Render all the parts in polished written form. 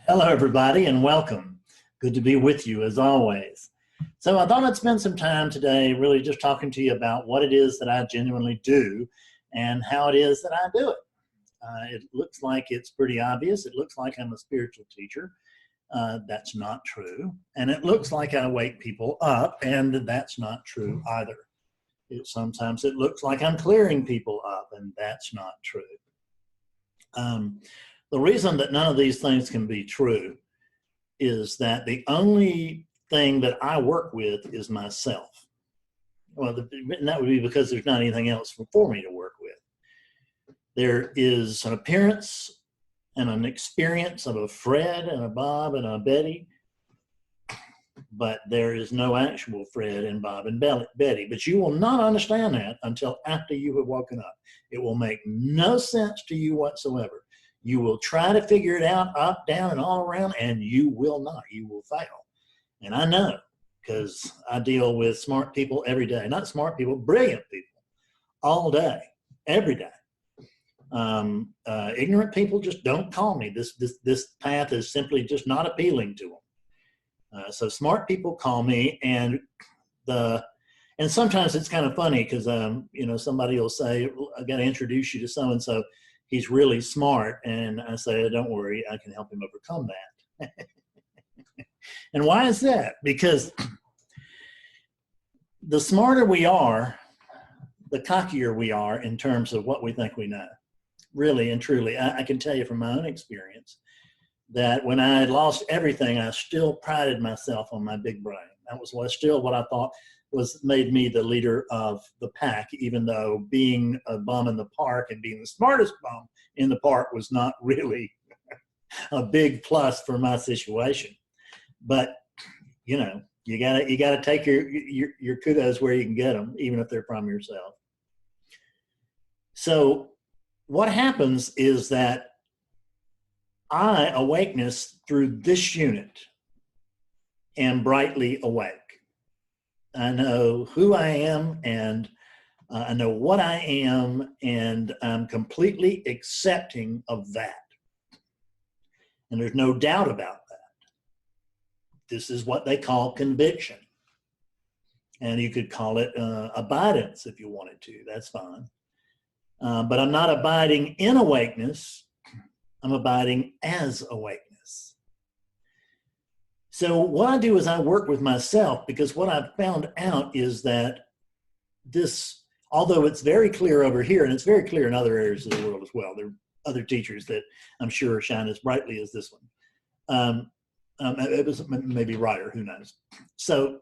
Hello, everybody, and welcome. Good to be with you as always. So I thought I'd spend some time today really just talking to you about what it is that I genuinely do and how it is that I do it. It looks like it's pretty obvious. It looks like I'm a spiritual teacher. That's not true. And it looks like I wake people up, and that's not true either. Sometimes it looks like I'm clearing people up, and that's not true. The reason that none of these things can be true is that the only thing that I work with is myself. Well, and that would be because there's not anything else for me to work with. There is an appearance and an experience of a Fred and a Bob and a Betty, but there is no actual Fred and Bob and Betty. But you will not understand that until after you have woken up. It will make no sense to you whatsoever. You will try to figure it out up, down, and all around, and you will not. You will fail. And I know, because I deal with smart people every day. Not smart people, brilliant people, all day, every day. Ignorant people just don't call me. This path is simply just not appealing to them. So smart people call me, and sometimes it's kind of funny because somebody will say, "I got to introduce you to so and so. He's really smart," and I say, "Don't worry, I can help him overcome that." And why is that? Because the smarter we are, the cockier we are in terms of what we think we know. Really and truly, I can tell you from my own experience that when I had lost everything, I still prided myself on my big brain. That was still what I thought made me the leader of the pack, even though being a bum in the park and being the smartest bum in the park was not really a big plus for my situation. But you gotta take your kudos where you can get them, even if they're from yourself. So what happens is that I, awakeness through this unit, am brightly awake. I know who I am, and I know what I am, and I'm completely accepting of that. And there's no doubt about that. This is what they call conviction. And you could call it abidance if you wanted to. That's fine. But I'm not abiding in awakeness. I'm abiding as awakeness. So what I do is I work with myself, because what I've found out is that this, although it's very clear over here, and it's very clear in other areas of the world as well, there are other teachers that I'm sure shine as brightly as this one. It was maybe Ryder, who knows. So,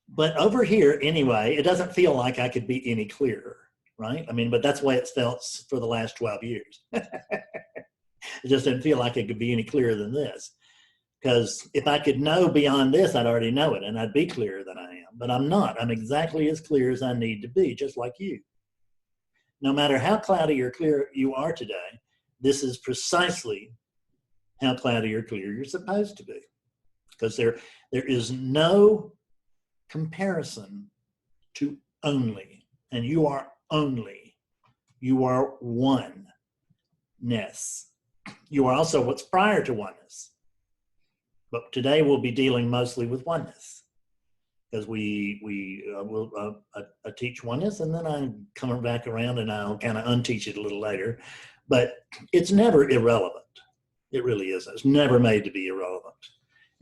but over here anyway, it doesn't feel like I could be any clearer, right? I mean, but that's the way it's felt for the last 12 years. It just didn't feel like it could be any clearer than this. Because if I could know beyond this, I'd already know it, and I'd be clearer than I am. But I'm not. I'm exactly as clear as I need to be, just like you. No matter how cloudy or clear you are today, this is precisely how cloudy or clear you're supposed to be. Because there is no comparison to only. And you are only. You are oneness. You are also what's prior to oneness. But today we'll be dealing mostly with oneness, because we will teach oneness, and then I'm coming back around and I'll kind of unteach it a little later. But it's never irrelevant. It really isn't. It's never made to be irrelevant,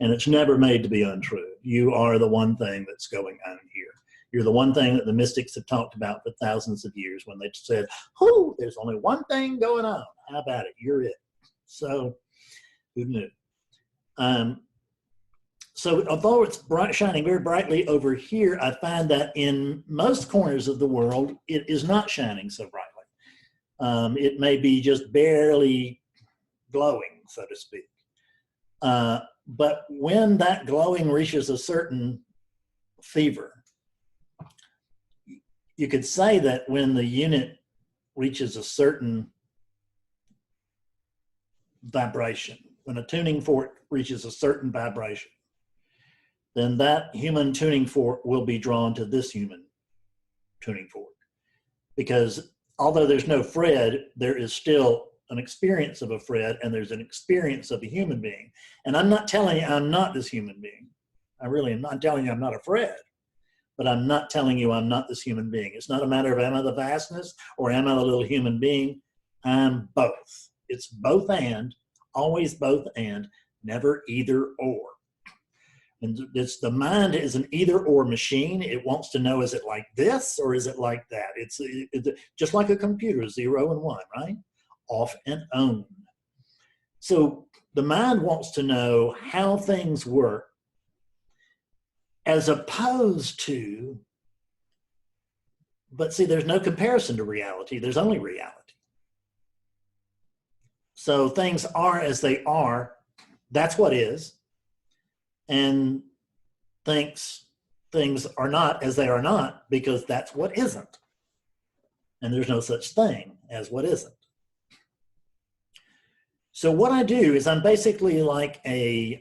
and it's never made to be untrue. You are the one thing that's going on here. You're the one thing that the mystics have talked about for thousands of years when they said, "Oh, there's only one thing going on. How about it? You're it." So who knew? So although it's shining very brightly over here, I find that in most corners of the world, it is not shining so brightly. It may be just barely glowing, so to speak. But when that glowing reaches a certain fever, you could say that when the unit reaches a certain vibration, when a tuning fork reaches a certain vibration, then that human tuning fork will be drawn to this human tuning fork. Because although there's no Fred, there is still an experience of a Fred and there's an experience of a human being. And I'm not telling you I'm not this human being. I really am not telling you I'm not a Fred, but I'm not telling you I'm not this human being. It's not a matter of am I the vastness or am I the little human being? I'm both. It's both and, always both and, never either or. And it's, the mind is an either or machine. It wants to know, is it like this or is it like that? It's just like a computer, 0 and 1, right? Off and on. So the mind wants to know how things work as opposed to, but see, there's no comparison to reality. There's only reality. So things are as they are. That's what is. And things are not as they are not because that's what isn't. And there's no such thing as what isn't. So what I do is I'm basically like a,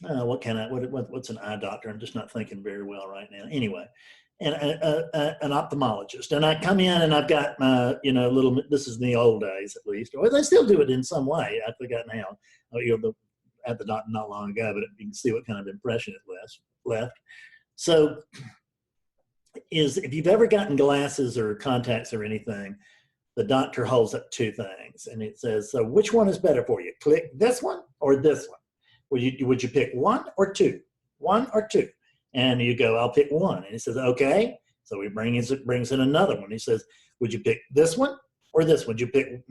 what's an eye doctor? I'm just not thinking very well right now. Anyway, and an ophthalmologist. And I come in and I've got my, little, this is in the old days at least, or they still do it in some way. I forgot now. At the doctor not long ago, but you can see what kind of impression it left. So if you've ever gotten glasses or contacts or anything, the doctor holds up two things and it says, so which one is better for you? Click this one or this one? Would you pick one or two? One or two? And you go, I'll pick one. And he says, okay. So he brings in another one. He says, would you pick this one or this one? Would you pick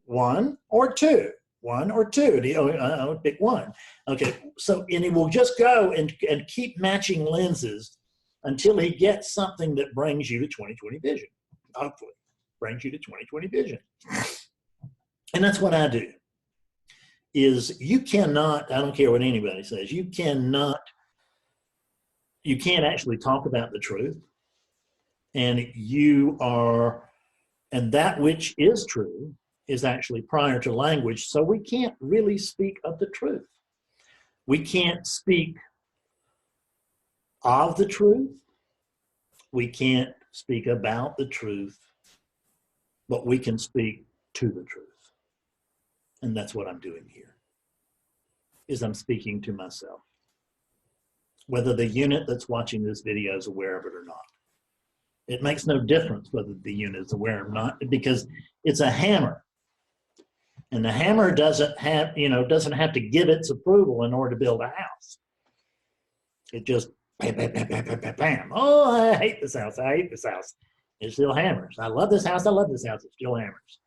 one or two? One or two? I would pick one. Okay, so, and he will just go and keep matching lenses until he gets something that brings you to 20/20 vision. Hopefully, brings you to 20/20 vision. And that's what I do. Is you cannot, I don't care what anybody says, you can't actually talk about the truth. And and that which is true is actually prior to language, so we can't really speak of the truth. We can't speak of the truth. We can't speak about the truth, but we can speak to the truth. And that's what I'm doing here, is I'm speaking to myself, whether the unit that's watching this video is aware of it or not. It makes no difference whether the unit is aware or not, because it's a hammer. And the hammer doesn't have to give its approval in order to build a house. It just bam, bam, bam, bam, bam, bam, bam. Oh, I hate this house. I hate this house. It still hammers. I love this house. I love this house. It still hammers.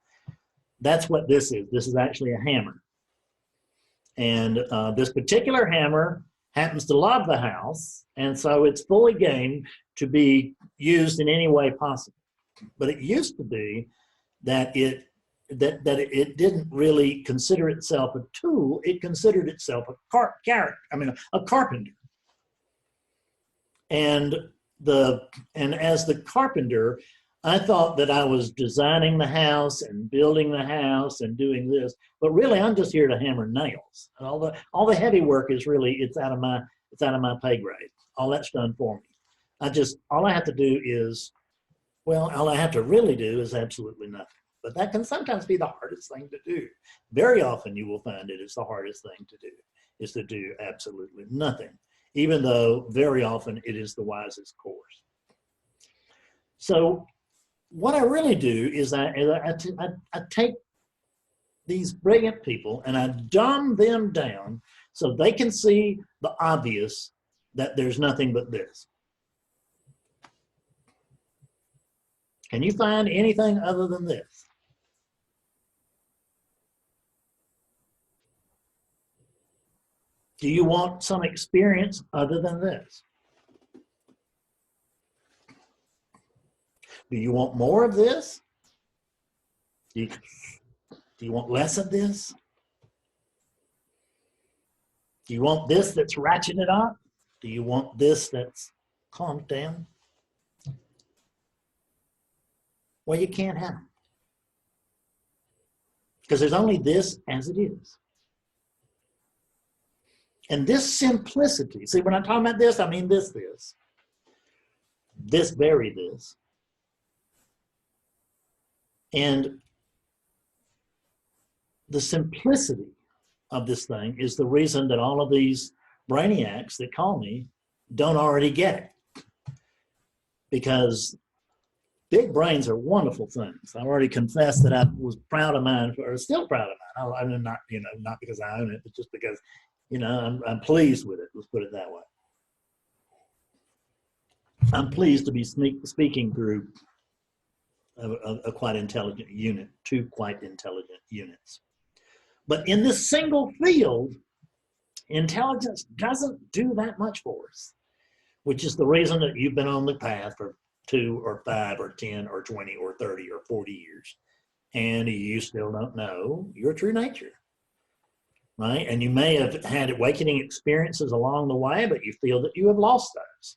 That's what this is. This is actually a hammer. And this particular hammer happens to love the house. And so it's fully game to be used in any way possible. But it used to be that it didn't really consider itself a tool. It considered itself a carpenter. And as the carpenter, I thought that I was designing the house and building the house and doing this, but really I'm just here to hammer nails. And all the heavy work is really, it's out of my pay grade. All that's done for me. All I have to do is, all I have to really do is absolutely nothing. But that can sometimes be the hardest thing to do. Very often you will find it's the hardest thing to do, is to do absolutely nothing, even though very often it is the wisest course. So what I really do is I take these brilliant people and I dumb them down so they can see the obvious, that there's nothing but this. Can you find anything other than this? Do you want some experience other than this? Do you want more of this? Do you want less of this? Do you want this that's ratcheted up? Do you want this that's calmed down? Well, you can't have them. Because there's only this as it is. And this simplicity, see, when I'm talking about this, I mean this very this. And the simplicity of this thing is the reason that all of these brainiacs that call me don't already get it. Because big brains are wonderful things. I've already confessed that I was proud of mine, or still proud of mine. I'm not, not because I own it, but just because, I'm pleased with it. Let's put it that way. I'm pleased to be speaking through a quite intelligent unit, two quite intelligent units. But in this single field, intelligence doesn't do that much for us, which is the reason that you've been on the path for 2 or 5 or 10 or 20 or 30 or 40 years, and you still don't know your true nature, right? And you may have had awakening experiences along the way, but you feel that you have lost those.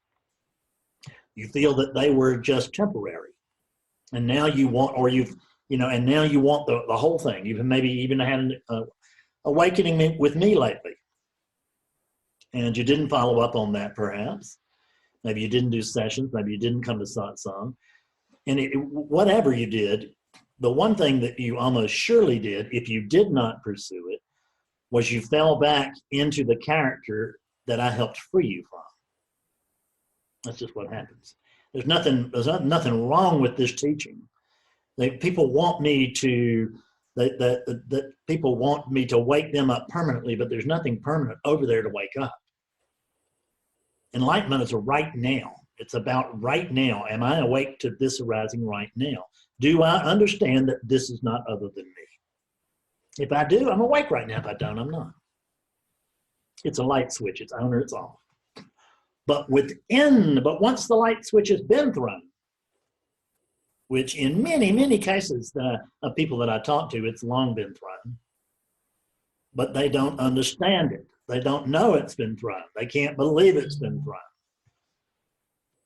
You feel that they were just temporary, and now you want, and now you want the whole thing. You've maybe even had an awakening with me lately, and you didn't follow up on that, perhaps. Maybe you didn't do sessions. Maybe you didn't come to satsang. And whatever you did, the one thing that you almost surely did, if you did not pursue it, was you fell back into the character that I helped free you from. That's just what happens. There's nothing wrong with this teaching. People want me to people want me to wake them up permanently, but there's nothing permanent over there to wake up. Enlightenment is a right now. It's about right now. Am I awake to this arising right now? Do I understand that this is not other than me? If I do, I'm awake right now. If I don't, I'm not. It's a light switch. It's on or it's off. But once the light switch has been thrown, which in many, many cases of people that I talk to, it's long been thrown, but they don't understand it. They don't know it's been thrown. They can't believe it's been thrown.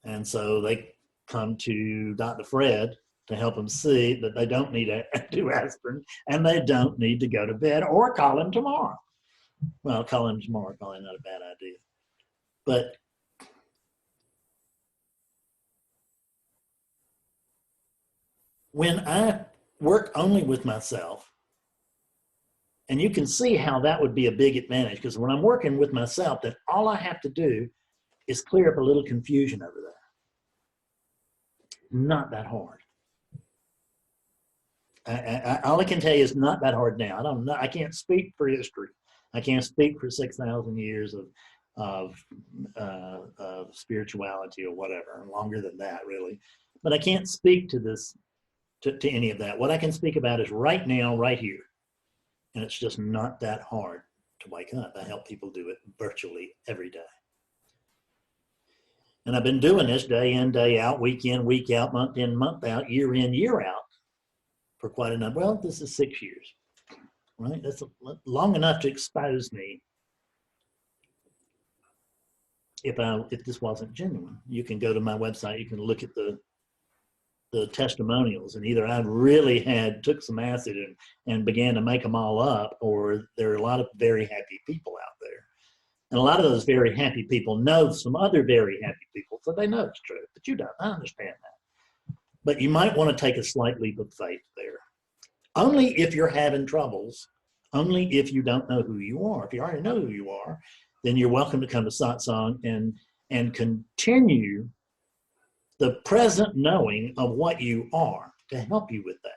And so they come to Dr. Fred to help them see that they don't need to do aspirin and they don't need to go to bed, or call him tomorrow. Well, call him tomorrow, probably not a bad idea. But when I work only with myself, and you can see how that would be a big advantage, because when I'm working with myself, then all I have to do is clear up a little confusion over there. Not that hard. All I can tell you is not that hard now. I don't know. I can't speak for history. I can't speak for 6,000 years of spirituality or whatever, longer than that, really. But I can't speak to this, to any of that. What I can speak about is right now, right here. And it's just not that hard to wake up. I help people do it virtually every day. And I've been doing this day in, day out, week in, week out, month in, month out, year in, year out for quite a number. Well, this is 6 years, right? That's long enough to expose me if this wasn't genuine. You can go to my website, you can look at the testimonials, and either I really took some acid and began to make them all up, or there are a lot of very happy people out there. And a lot of those very happy people know some other very happy people, so they know it's true, but you don't. I understand that. But you might want to take a slight leap of faith there. Only if you're having troubles, only if you don't know who you are. If you already know who you are, then you're welcome to come to satsang and continue the present knowing of what you are to help you with that.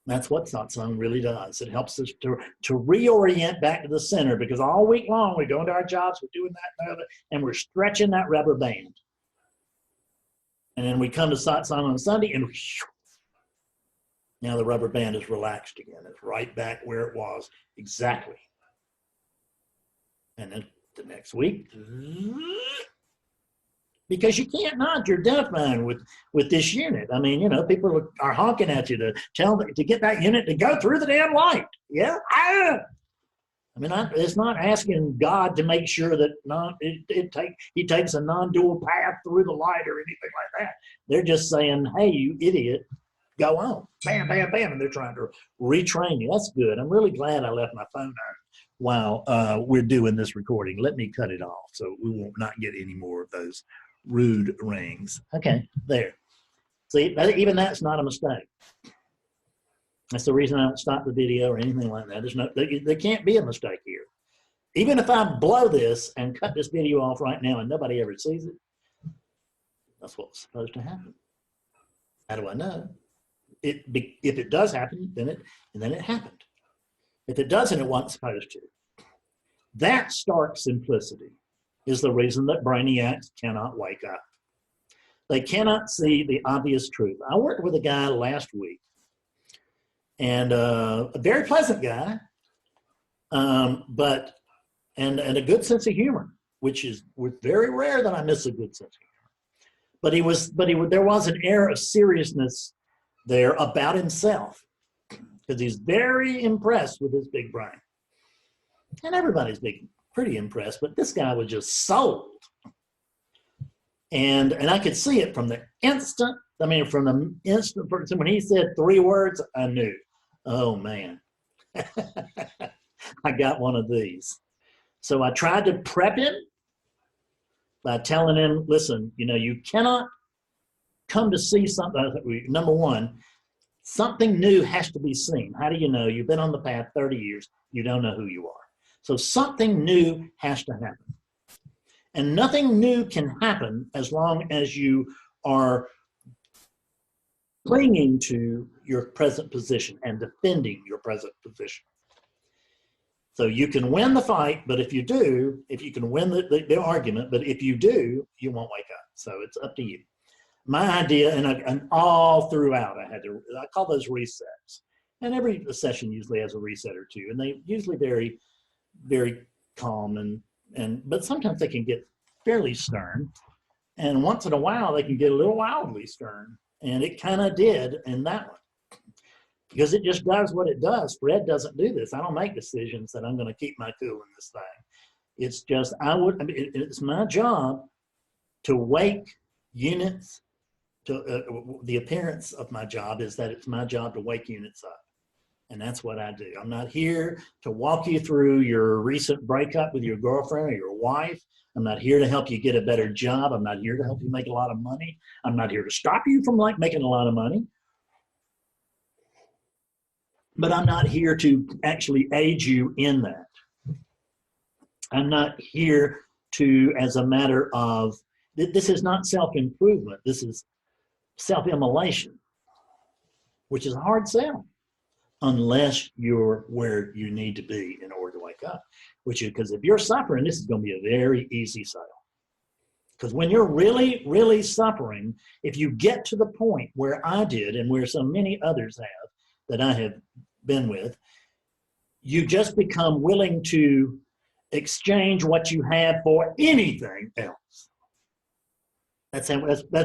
That's what satsang really does. It helps us to reorient back to the center, because all week long we go into our jobs, we're doing that and the other, and we're stretching that rubber band. And then we come to satsang on Sunday, and whew, now the rubber band is relaxed again. It's right back where it was exactly. And then the next week, because you can't not, you're identifying with this unit. I mean, people are honking at you to get that unit to go through the damn light. Yeah. It's not asking God to make sure that he takes a non-dual path through the light or anything like that. They're just saying, hey, you idiot, go on. Bam, bam, bam. And they're trying to retrain you. That's good. I'm really glad I left my phone on while we're doing this recording. Let me cut it off so we will not get any more of those rude rings. Okay, there. See, even that's not a mistake. That's the reason I don't stop the video or anything like that. There can't be a mistake here. Even if I blow this and cut this video off right now and nobody ever sees it, that's what's supposed to happen. How do I know? If it does happen, then it happened. If it doesn't, it wasn't supposed to. That stark simplicity is the reason that brainiacs cannot wake up. They cannot see the obvious truth. I worked with a guy last week, and a very pleasant guy, but a good sense of humor, which is very rare that I miss a good sense of humor. There was an air of seriousness there about himself, because he's very impressed with his big brain. And everybody's pretty impressed, but this guy was just sold. And I could see it from the instant, when he said 3 words, I knew, oh man, I got one of these. So I tried to prep him by telling him, listen, you cannot come to see something. Number one, something new has to be seen. How do you know? You've been on the path 30 years. You don't know who you are. So something new has to happen. And nothing new can happen as long as you are clinging to your present position and defending your present position. So you can win the fight, but if you can win the argument, but if you do, you won't wake up. So it's up to you. My idea, and all throughout, I call those resets. And every session usually has a reset or two, and they usually very, very calm, but sometimes they can get fairly stern. And once in a while, they can get a little wildly stern. And it kind of did in that one. Because it just does what it does. Fred doesn't do this. I don't make decisions that I'm going to keep my cool in this thing. It's just, it's my job to wake units. The appearance of my job is that it's my job to wake units up. And that's what I do. I'm not here to walk you through your recent breakup with your girlfriend or your wife. I'm not here to help you get a better job. I'm not here to help you make a lot of money. I'm not here to stop you from making a lot of money. But I'm not here to actually aid you in that. I'm not here to, as a matter of, this is not self-improvement. This is self-immolation, which is a hard sell unless you're where you need to be in order to wake up. Because if you're suffering, this is going to be a very easy sale. Because when you're really, really suffering, if you get to the point where I did and where so many others have that I have been with, you just become willing to exchange what you have for anything else. That's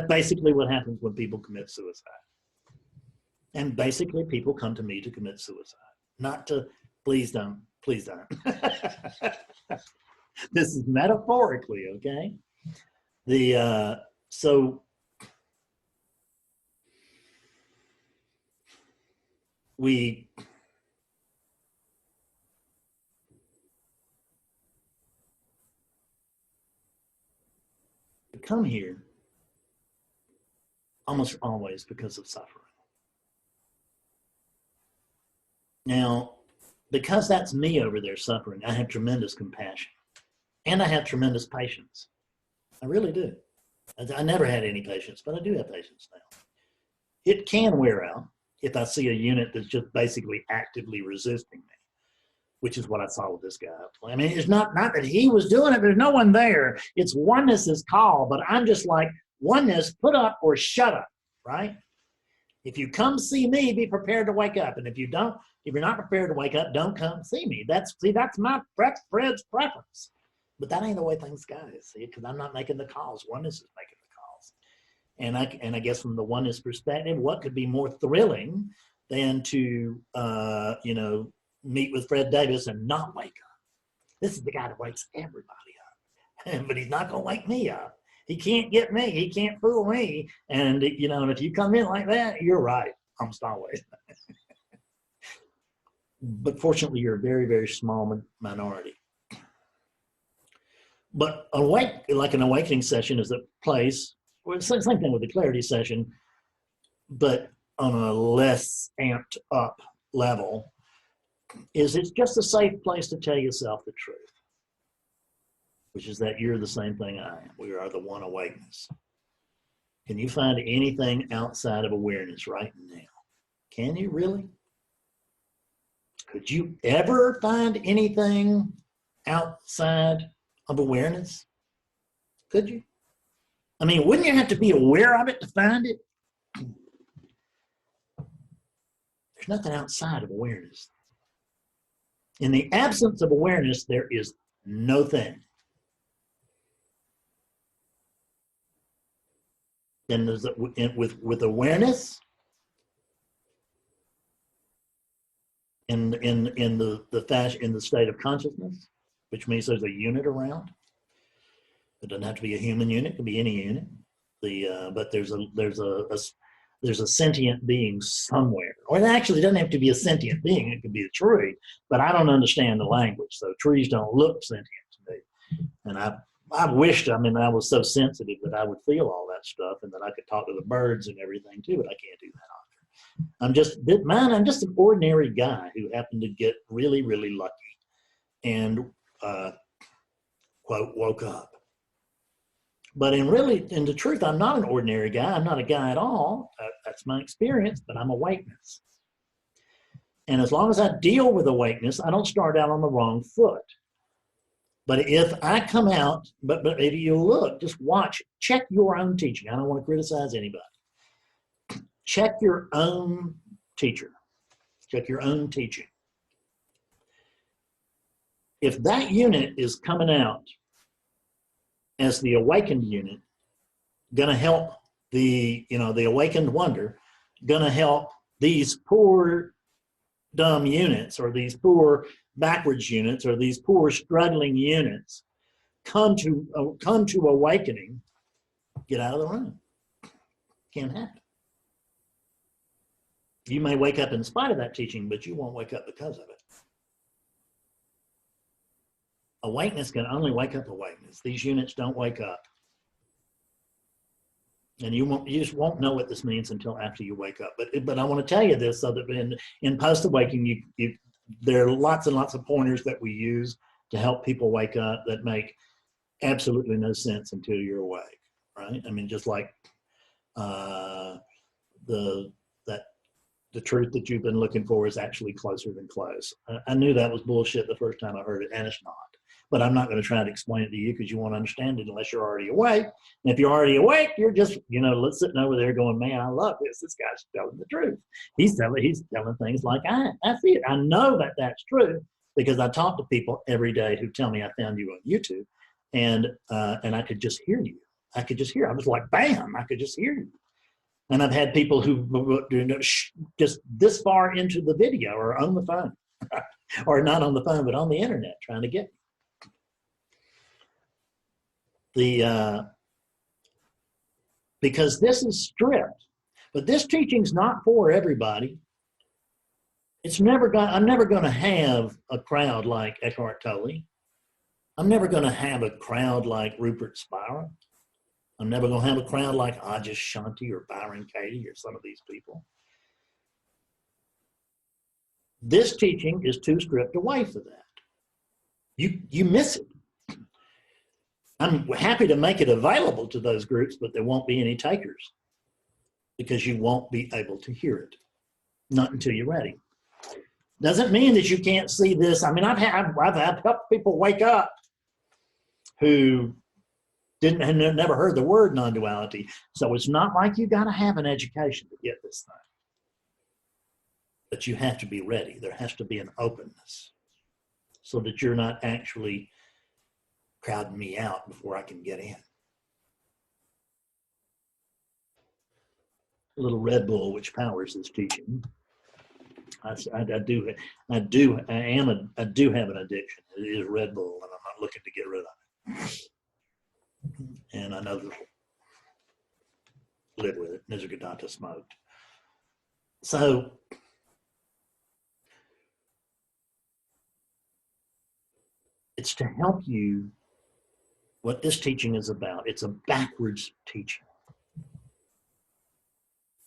basically what happens when people commit suicide. And basically people come to me to commit suicide, not to, please don't. This is metaphorically, okay? So we come here almost always because of suffering. Now, because that's me over there suffering, I have tremendous compassion and I have tremendous patience. I really do. I never had any patience, but I do have patience now. It can wear out if I see a unit that's just basically actively resisting me, which is what I saw with this guy. I mean, it's not that he was doing it. There's no one there. It's oneness' call, but I'm just like, oneness, put up or shut up, right? If you come see me, be prepared to wake up. And if you're not prepared to wake up, don't come see me. That's Fred's preference. But that ain't the way things go, see, because I'm not making the calls. Oneness is making the calls. And I guess from the oneness perspective, what could be more thrilling than to, meet with Fred Davis and not wake up? This is the guy that wakes everybody up. But he's not going to wake me up. He can't get me. He can't fool me. And, and if you come in like that, you're right. I'm always. But fortunately, you're a very, very small minority. But an awakening session is a place, well, it's the same thing with the clarity session, but on a less amped up level is it's just a safe place to tell yourself the truth, which is that you're the same thing I am. We are the one awakeness. Can you find anything outside of awareness right now? Can you really? Could you ever find anything outside of awareness? Could you? I mean, wouldn't you have to be aware of it to find it? There's nothing outside of awareness. In the absence of awareness, there is no thing. And there's with awareness, in the state of consciousness, which means there's a unit around. It doesn't have to be a human unit; it can be any unit. But there's a sentient being somewhere, or it actually doesn't have to be a sentient being. It could be a tree, but I don't understand the language, so trees don't look sentient to me. And I wished, I mean, I was so sensitive that I would feel all that stuff, and that I could talk to the birds and everything too. But I can't do that either. I'm just an ordinary guy who happened to get really, really lucky, and quote, woke up. But in the truth, I'm not an ordinary guy. I'm not a guy at all. That's my experience, but I'm awakeness. And as long as I deal with awakeness, I don't start out on the wrong foot. But if I come out, but if you look, just watch, check your own teaching. I don't want to criticize anybody. Check your own teacher. Check your own teaching. If that unit is coming out as the awakened unit, going to help the awakened wonder, going to help these poor dumb units, or these poor backwards units, or these poor struggling units come to awakening, get out of the room. Can't happen. You may wake up in spite of that teaching, but you won't wake up because of it. Awakeness can only wake up awakeness. These units don't wake up. And you just won't know what this means until after you wake up. But I want to tell you this so that in post-awakening, there are lots and lots of pointers that we use to help people wake up that make absolutely no sense until you're awake, right? I mean, just like the truth that you've been looking for is actually closer than close. I knew that was bullshit the first time I heard it, and it's not. But I'm not going to try to explain it to you because you won't understand it unless you're already awake. And if you're already awake, you're just, sitting over there going, man, I love this. This guy's telling the truth. He's telling things like I see it. I know that that's true because I talk to people every day who tell me I found you on YouTube, and I could just hear you. I could just hear. I was like, bam, I could just hear you. And I've had people who just this far into the video or on the phone, or not on the phone, but on the internet trying to get me. Because this is stripped, but this teaching's not for everybody. I'm never going to have a crowd like Eckhart Tolle. I'm never going to have a crowd like Rupert Spira. I'm never going to have a crowd like Ajish Shanti or Byron Katie or some of these people. This teaching is too stripped away for that. You miss it. I'm happy to make it available to those groups, but there won't be any takers because you won't be able to hear it. Not until you're ready. Doesn't mean that you can't see this. I mean, I've helped people wake up who had never heard the word non-duality. So it's not like you got to have an education to get this thing. But you have to be ready. There has to be an openness so that you're not actually crowding me out before I can get in. A little Red Bull, which powers this teaching. I do have an addiction. It is Red Bull, and I'm not looking to get rid of it. And I know that live with it. Nisargadatta smoked. So it's to help you. What this teaching is about, it's a backwards teaching.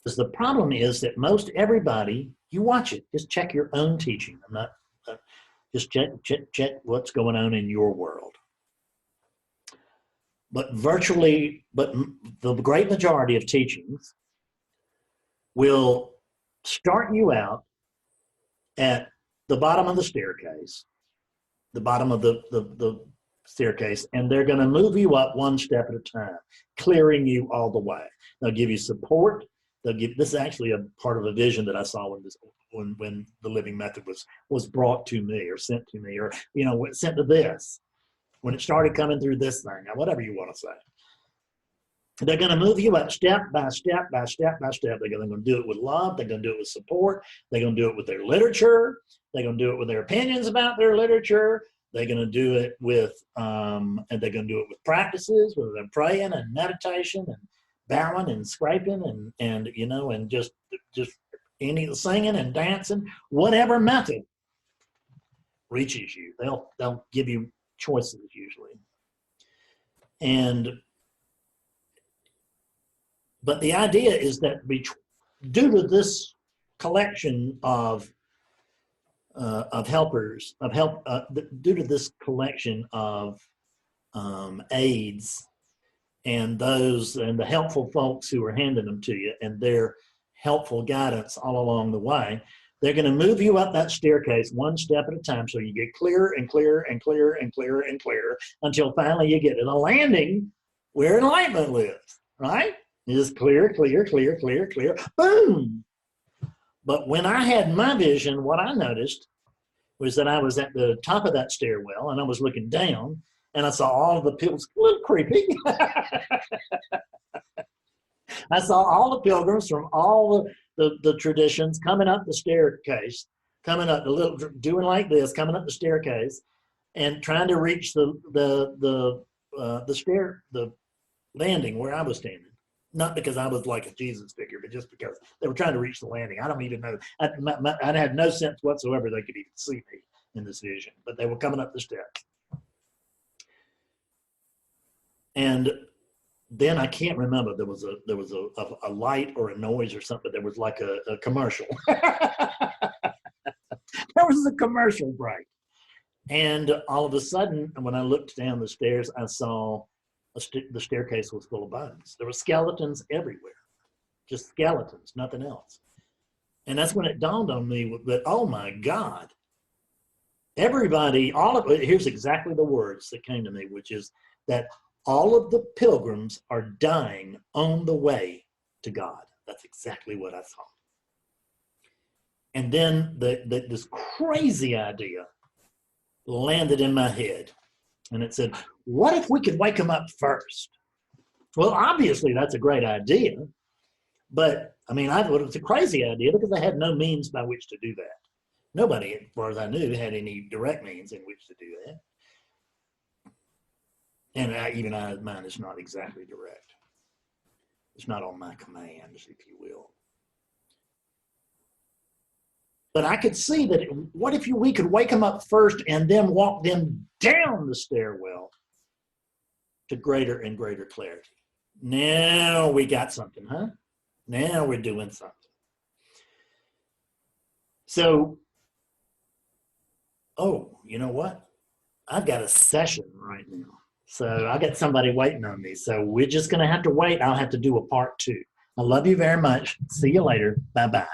Because the problem is that most everybody You watch it. Just check your own teaching. I'm not, just check what's going on in your world. But the great majority of teachings will start you out at the bottom of the staircase, and they're going to move you up one step at a time, clearing you all the way. They'll give you support. This is actually a part of a vision that I saw when the living method was brought to me, or sent to me, or sent to this, when it started coming through this thing, whatever you want to say. They're going to move you up step by step by step by step. They're going to do it with love. They're going to do it with support. They're going to do it with their literature. They're going to do it with their opinions about their literature. They're going to do it with, and they're going to do it with practices, whether they're praying and meditation and bowing and scraping and just any singing and dancing, whatever method reaches you. They'll give you choices usually. But the idea is that due to this collection of helpers, due to this collection of aids and the helpful folks who are handing them to you and their helpful guidance all along the way, they're going to move you up that staircase one step at a time, so you get clearer and clearer and clearer and clearer and clearer until finally you get to the landing where enlightenment lives, right? It is clear, clear, clear, clear, clear, boom. But when I had my vision, what I noticed was that I was at the top of that stairwell and I was looking down and I saw all the pilgrims, a little creepy. I saw all the pilgrims from all the traditions coming up the staircase, coming up doing like this, coming up the staircase and trying to reach the landing where I was standing. Not because I was like a Jesus figure, but just because they were trying to reach the landing. I don't even know. I had no sense whatsoever they could even see me in this vision, but they were coming up the steps. And then I can't remember. There was a light or a noise or something. There was like a commercial. There was a commercial break, and all of a sudden, when I looked down the stairs, I saw the staircase was full of bones. There were skeletons everywhere, just skeletons, nothing else. And that's when it dawned on me that, oh my God, everybody, here's exactly the words that came to me, which is that all of the pilgrims are dying on the way to God. That's exactly what I saw. And then this crazy idea landed in my head. And it said, what if we could wake them up first? Well, obviously that's a great idea. But I mean, I thought it was a crazy idea because I had no means by which to do that. Nobody, as far as I knew, had any direct means in which to do that. And mine is not exactly direct. It's not on my commands, if you will. But I could see that, what if we could wake them up first and then walk them down the stairwell to greater and greater clarity? Now we got something, huh? Now we're doing something. So, oh, you know what? I've got a session right now. So I got somebody waiting on me. So we're just going to have to wait. I'll have to do a part 2. I love you very much. See you later. Bye-bye.